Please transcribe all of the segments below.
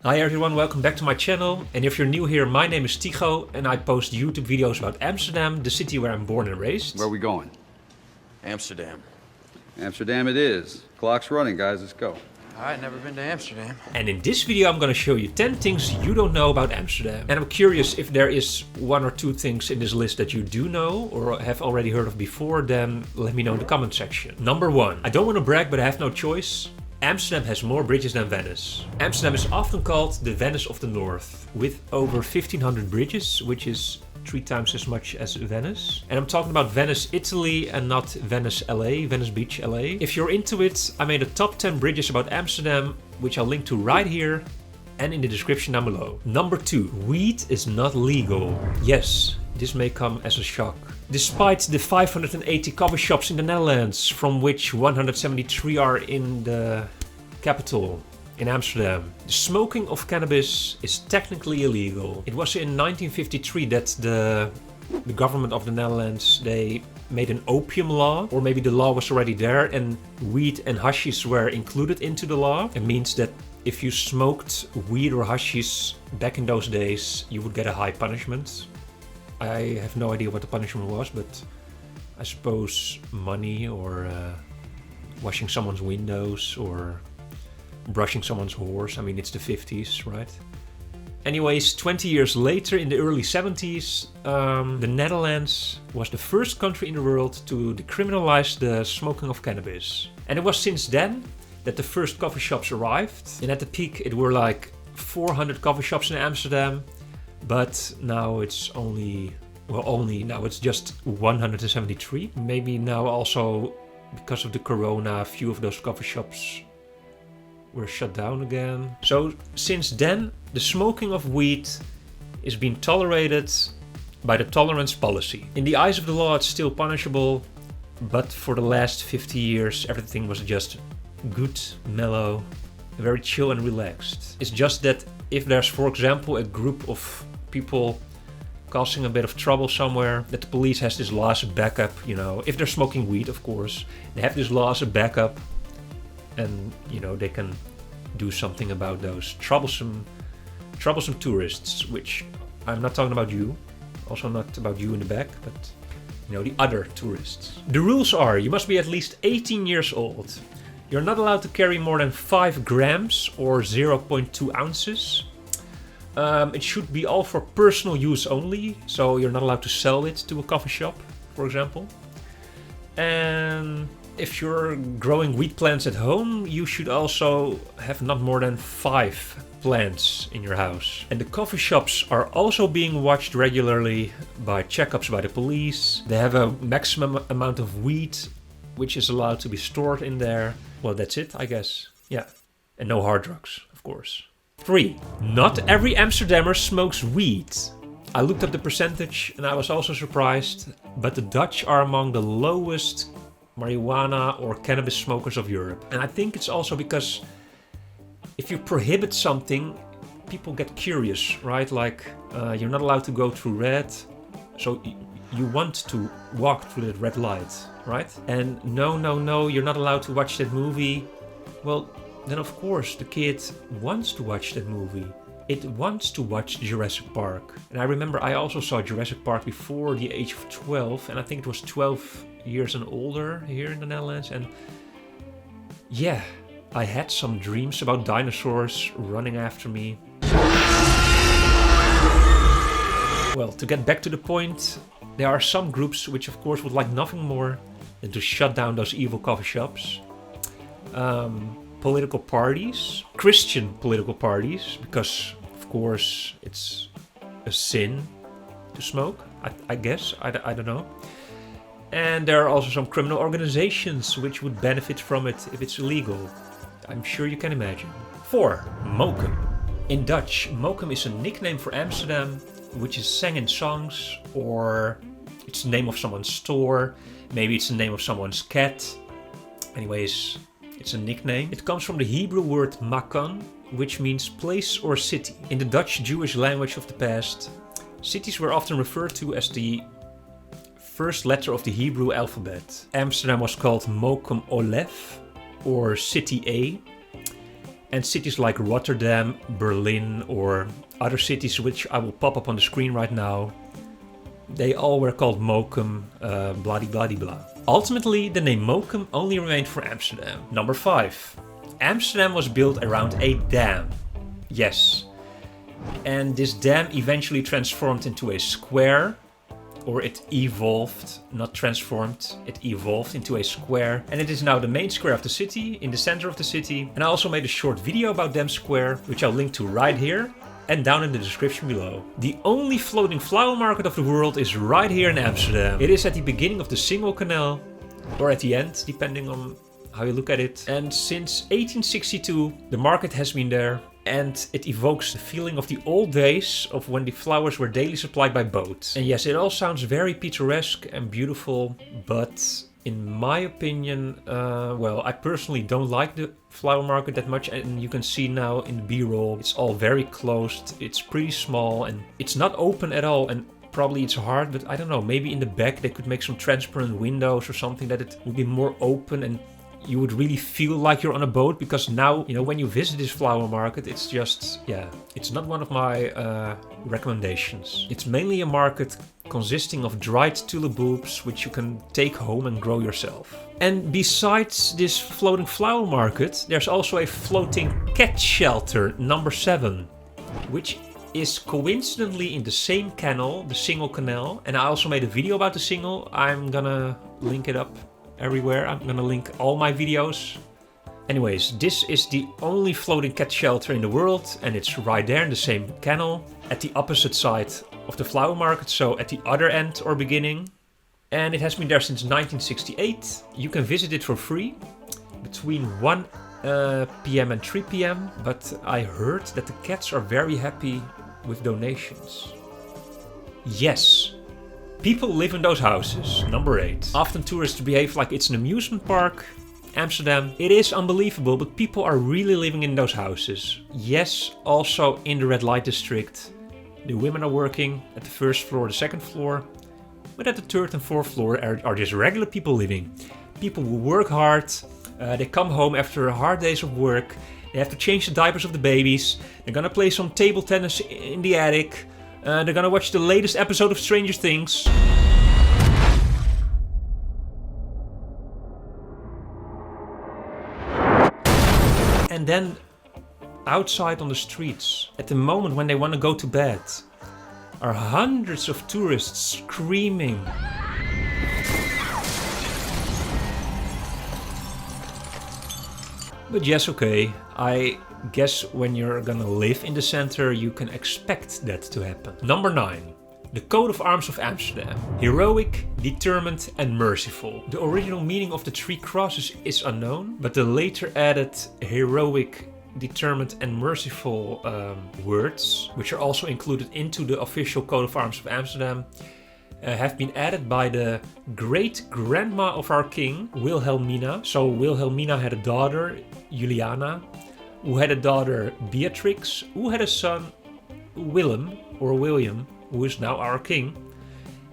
Hi everyone, welcome back to my channel. And if you're new here, my name is Tycho and I post YouTube videos about Amsterdam, the city where I'm born and raised. Where are we going? Amsterdam. Amsterdam it is. Clock's running, guys. Let's go. Alright, never been to Amsterdam. And in this video I'm gonna show you 10 things you don't know about Amsterdam. And I'm curious if there is one or two things in this list that you do know or have already heard of before, then let me know in the comment section. Number 1. I don't want to brag, but I have no choice. Amsterdam has more bridges than Venice. Amsterdam is often called the Venice of the North, with over 1,500 bridges, which is 3 times as much as Venice. And I'm talking about Venice, Italy, and not Venice, LA, Venice Beach, LA. If you're into it, I made a top 10 bridges about Amsterdam, which I'll link to right here and in the description down below. Number 2. Weed is not legal. Yes, this may come as a shock. Despite the 580 coffee shops in the Netherlands, from which 173 are in the capital, in Amsterdam, the smoking of cannabis is technically illegal. It was in 1953 that the government of the Netherlands, they made an opium law, or maybe the law was already there and weed and hashish were included into the law. It means that if you smoked weed or hashish back in those days, you would get a high punishment. I have no idea what the punishment was, but I suppose money or washing someone's windows or brushing someone's horse. I mean, it's the 50s, right? Anyways, 20 years later, in the early 70s, the Netherlands was the first country in the world to decriminalize the smoking of cannabis. And it was since then that the first coffee shops arrived. And at the peak, it were like 400 coffee shops in Amsterdam. But now it's now it's just 173. Maybe now also because of the corona, a few of those coffee shops were shut down again. So since then, the smoking of weed is being tolerated by the tolerance policy. In the eyes of the law, it's still punishable, but for the last 50 years, everything was just good, mellow, very chill and relaxed. It's just that if there's, for example, a group of people causing a bit of trouble somewhere, that the police has this law as a backup, you know, if they're smoking weed, of course, they have this law as a backup, and, you know, they can do something about those troublesome tourists, which I'm not talking about you, also not about you in the back, but, you know, the other tourists. The rules are, you must be at least 18 years old. You're not allowed to carry more than 5 grams or 0.2 ounces. It should be all for personal use only, so you're not allowed to sell it to a coffee shop, for example. And if you're growing weed plants at home, you should also have not more than 5 plants in your house. And the coffee shops are also being watched regularly by checkups by the police. They have a maximum amount of weed which is allowed to be stored in there. Well, that's it, I guess. Yeah. And no hard drugs, of course. 3. Not every Amsterdammer smokes weed. I looked up the percentage and I was also surprised, but the Dutch are among the lowest marijuana or cannabis smokers of Europe. And I think it's also because if you prohibit something, people get curious, right? Like, you're not allowed to go through red, so you want to walk through that red light, right? And no, you're not allowed to watch that movie. Well, then of course the kid wants to watch that movie. It wants to watch Jurassic Park. And I remember I also saw Jurassic Park before the age of 12, and I think it was 12 years and older here in the Netherlands. And yeah, I had some dreams about dinosaurs running after me. Well, to get back to the point, there are some groups which of course would like nothing more than to shut down those evil coffee shops. Political parties, Christian political parties, because of course it's a sin to smoke, I guess, I don't know. And there are also some criminal organizations which would benefit from it if it's illegal. I'm sure you can imagine. 4. Mokum. In Dutch, Mokum is a nickname for Amsterdam, which is sang in songs, or it's the name of someone's store, maybe it's the name of someone's cat. Anyways, it's a nickname. It comes from the Hebrew word makan, which means place or city. In the Dutch Jewish language of the past, cities were often referred to as the first letter of the Hebrew alphabet. Amsterdam was called Mokum Olef, or City A. And cities like Rotterdam, Berlin, or other cities which I will pop up on the screen right now, they all were called Mokum, blah blah blah. Ultimately, the name Mokum only remained for Amsterdam. Number 5. Amsterdam was built around a dam. Yes. And this dam eventually transformed into a square, or it evolved, not transformed, it evolved into a square. And it is now the main square of the city, in the center of the city. And I also made a short video about Dam Square, which I'll link to right here and down in the description below. The only floating flower market of the world is right here in Amsterdam. It is at the beginning of the SINGEL canal, or at the end, depending on how you look at it. And since 1862, the market has been there. And it evokes the feeling of the old days of when the flowers were daily supplied by boat. And yes, it all sounds very picturesque and beautiful, but in my opinion, well, I personally don't like the flower market that much. And you can see now in the B-roll, it's all very closed, it's pretty small, and it's not open at all. And probably it's hard, but I don't know, maybe in the back they could make some transparent windows or something that it would be more open and you would really feel like you're on a boat, because now, you know, when you visit this flower market, it's just, yeah, it's not one of my recommendations. It's mainly a market consisting of dried tulip bulbs, which you can take home and grow yourself. And besides this floating flower market, there's also a floating cat shelter, number 7, which is coincidentally in the same canal, the SINGEL canal. And I also made a video about the SINGEL. I'm gonna link it up everywhere. I'm gonna link all my videos. Anyways, this is the only floating cat shelter in the world, and it's right there in the same canal at the opposite side of the flower market, so at the other end or beginning. And it has been there since 1968. You can visit it for free between 1 p.m. and 3 p.m. But I heard that the cats are very happy with donations. Yes. People live in those houses. Number 8. Often tourists behave like it's an amusement park. Amsterdam. It is unbelievable, but people are really living in those houses. Yes, also in the red light district. The women are working at the first floor, the second floor. But at the third and fourth floor are just regular people living. People who work hard. They come home after hard days of work. They have to change the diapers of the babies. They're gonna play some table tennis in the attic. They're gonna watch the latest episode of Stranger Things. And then outside on the streets, at the moment when they want to go to bed, are hundreds of tourists screaming. But yes, okay, I guess when you're gonna live in the center, you can expect that to happen. Number 9. The coat of arms of Amsterdam. Heroic, determined and merciful. The original meaning of the 3 crosses is unknown, but the later added heroic, determined and merciful words, which are also included into the official coat of arms of Amsterdam, have been added by the great-grandma of our king, Wilhelmina. So Wilhelmina had a daughter, Juliana, who had a daughter, Beatrix, who had a son, Willem, or William, who is now our king.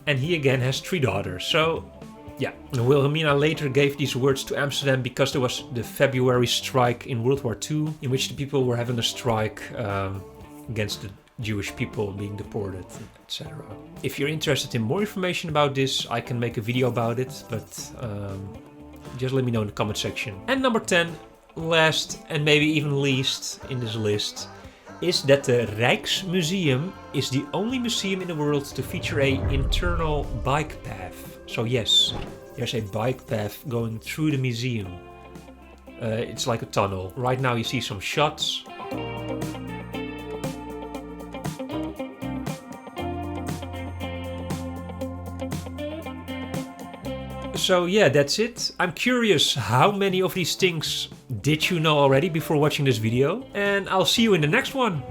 And he again has 3 daughters. So, yeah, Wilhelmina later gave these words to Amsterdam because there was the February strike in World War II, in which the people were having a strike against the Jewish people being deported, etc. If you're interested in more information about this, I can make a video about it, but just let me know in the comment section. And number 10, last and maybe even least in this list, is that the Rijksmuseum is the only museum in the world to feature an internal bike path. So yes, there's a bike path going through the museum. It's like a tunnel. Right now you see some shots. So yeah, that's it. I'm curious how many of these things did you know already before watching this video? And I'll see you in the next one.